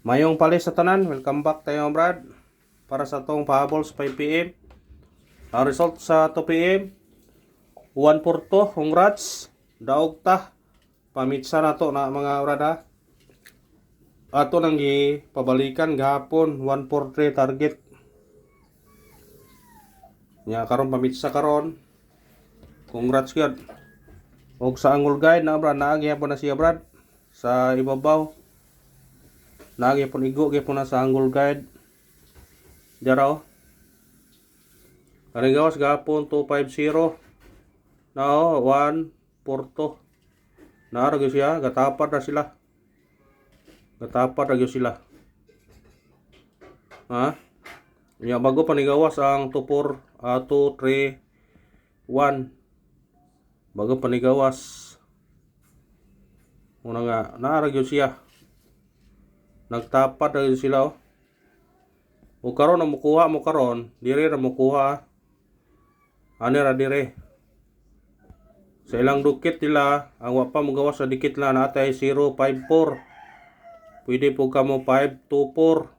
Mayong palis sa tanan, welcome back tayo Brad. Para sa tong pahabol sa 5pm. Ang result sa 2pm, 1 for 2, congrats. Daog ta. Pamitsa na to na mga Brad ha. Ato nang pabalikan gahapon, 1 for 3 target. Nya karon pamitsa karon. Congrats gyud. Og sa angle guide na Brad, naagi po na siya Brad. Sa ibabaw. Naagi po igo gyud po na sa angle guide. Daraw. Kaning gawas gahapon 250. Now 142. Naara siya, gatapat na sila. Gatapat na sila. Ha? Nya bago panigawas ang 24 231. Bago panigawas. Una nga naara siya. Nagtapat na sila oh. O karon na mukuha mo karon, dire na mukuha. Ani ra dire. Sa ilang dukit nila, ang wapa mo gawas sa dikit lang natay 054. Pwede po ka mo 524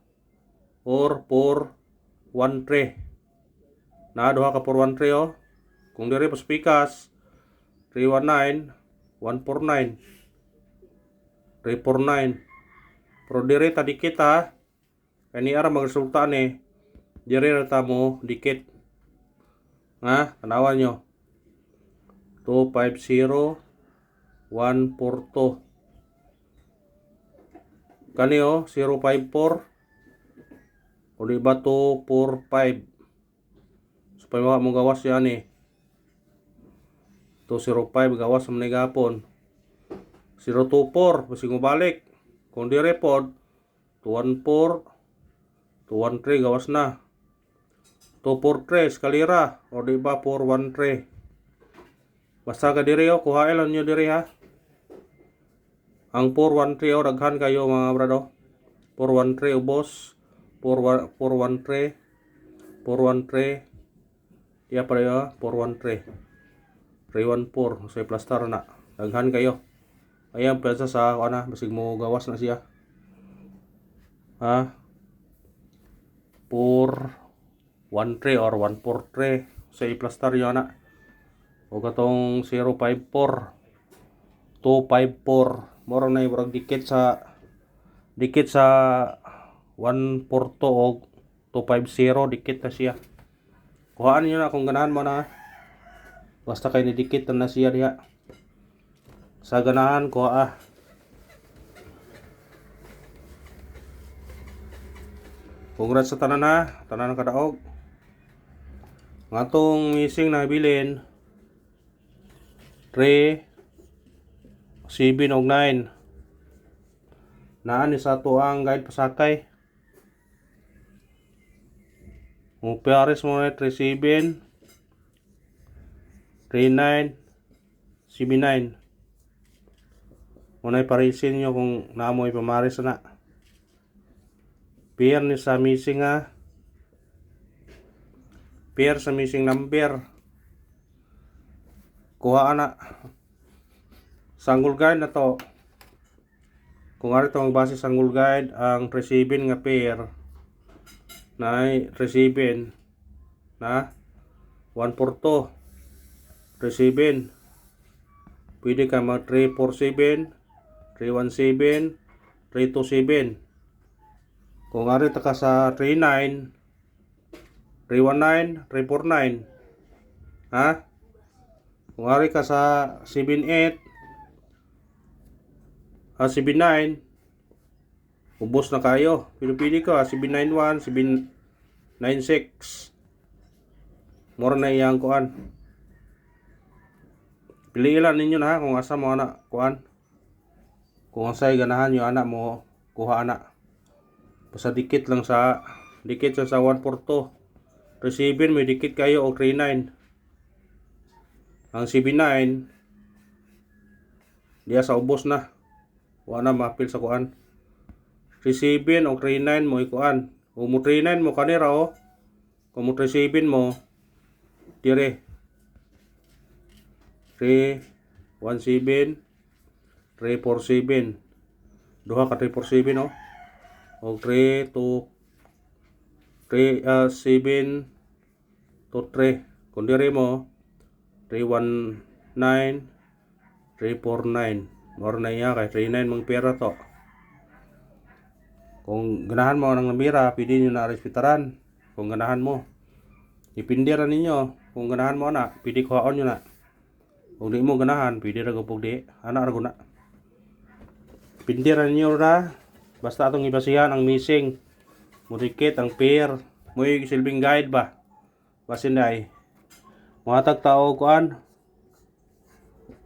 or 413. Na duha ka 413 oh. Kung dire paspikas 319, 149, 349. Pero dire ta dikit ha. Kani ara magresulta ni dire ra ta mo dikit. Ha, tanawan nyo. 250 142. Kani oh 054 o di ba 245. Supaya mo gawas yan eh. 205 gawas sa manigapon. 024 basig mo balik. Kung di report 214 213 gawas na. 243 eskalera o di ba 413. Basta ka diri o kuhain lang nyo diri ha. Ang 413 o daghan kayo mga brado. 413 ubos. 413 413 iya pa rin 413 314 sa plastar na daghan kayo. Ayan pesa sa ana basig mo gawas na siya. Ha? 413 or 143 sa plastar yun na. O katong 054 254 moro na yung dikit sa 142 o 250 dikit na siya. Kuhaan niyo na kung ganahan mo na. Basta kay ni dikit na siya diha. Sa ganahan ko Congrats sa tanan ha, tanan kadaog. Ngatong missing na bilin 3 7 og 9. Naan ni sa tuang guide pasakay. Mo pares mo na 37 39 79. Munay parisin nyo kung naamoy pamaris na. Pair ni sa missing ha. Pair sa missing number. Kuha na. Sanggol guide na to. Kung ano ito magbase sanggol guide, ang receiving nga pair na receiving na 142 receiving. Pwede ka mag 347 317 327. Kung ari ta ka sa 39 319 349. Ha? Kung ari ka sa 78 79 ubos na kayo. Pili ko 791 796. Mora na iyang kuan. Pili ilan ninyo na kung asa mo anak kuan. Kung asay ganahan yung anak mo kuha anak. Basta dikit sa 142. Receiving may dikit kayo o 39. Ang 79 diya sa ubos na. Wala na mapil sa kuan. Receiving o 39 mo ikuan. Kung mo 39 mo kanira o. Kung mo 37 mo dire 317 347. Duha ka 347 o. og 3 to 3 7 to 3. Kung diri mo 319 349. Moro na iya kay 39 mang pera to. Kung ganahan mo ng namira, pwede nyo na respetaran. Kung ganahan mo, ipindiran ninyo. Kung ganahan mo na, pwede kuhaon nyo na. Kung di mo ganahan, pwede ra gupog di. Anak ra na. Pindiran ninyo ra. Basta atong ibasihan ang missing. Mudikit ang pair. Muy silbing guide ba? Basin day. Muhatag tao kuan.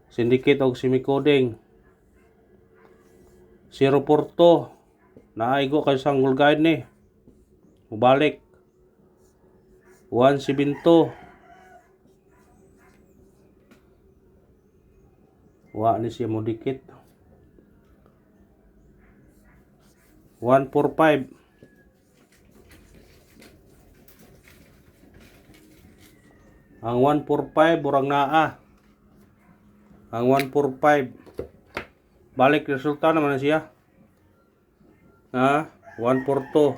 Syndicate og semi-coding. 0 porto. Naaigo kay sanggol guide ni. Mubalik. 172. Wa ni siya mo dikit. 145. Ang 145 burang naa. Ang 145 balik resulta naman siya. Ha? 142.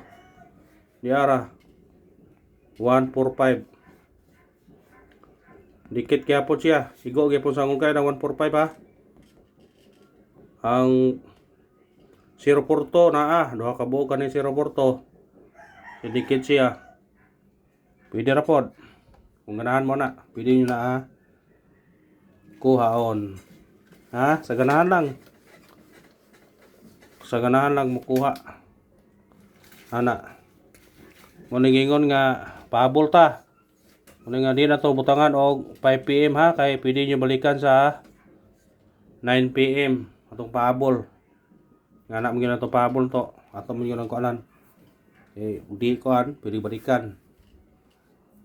Diara. 145. Dikit kaya po siya. Sigo kaya po sa kay ng 145 ha. Ang 0 porto naa. Duha ka buo ka ni 0 porto. Dikit siya. Pwede ra pod. Kung ganahan mo na. Pwede nyo na ha. Kuhaon. Ha? Sa ganahan lang. Sa ganahan lang mukuha. Ana. Muna gingon nga pahabol ta. Muna nga di na to butangan og 5 PM ha. Kaya pwede nyo balikan sa 9 PM. Atong pahabol. Nga na mo gina to pahabol to. Ato mo gina kuanan. Di kuan. Pwede balikan.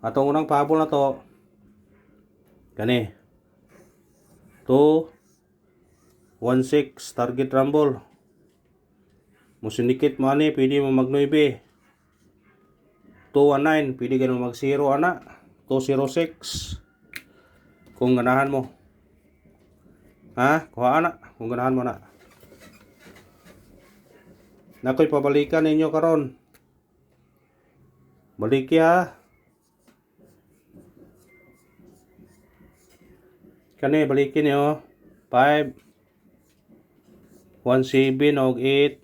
Atong unang pahabol na to. Gani. 216 target rumble. Musindikit mo ani, pwede mo mag 9. 219, pwede ka mag 0 ana. 206. Kung ganahan mo. Ha? Kuha ana, kung ganahan mo na. Nakoy pabalikan ninyo karon. Baliki ha. Kani balikin niyo 5 17 og 8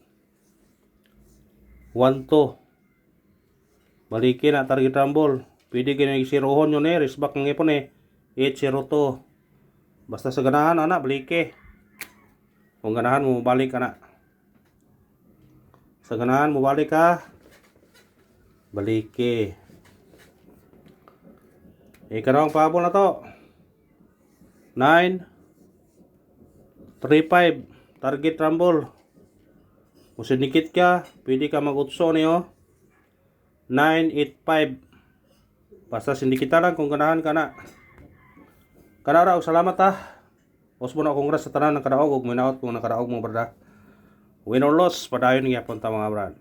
12. Balikin na target rumble. Pwede kayo nag-zerohon yun Resback ng ipon 802. Basta sa ganahan anak baliki. Kung ganahan mo balik anak. Sa ganahan mo balik ha. Baliki. Ikarong pahabol na to. 9 35 target rumble. Kung sinikit ka, pwede ka mag-utso niyo. 985. Basta sindikita lang kung ganahan ka na. Kanara og salamat ha. Os mo na kongres sa tanan ng kadaog ug minaot kung nakadaog mo brada. Win or loss, padayon nga punta mga brad.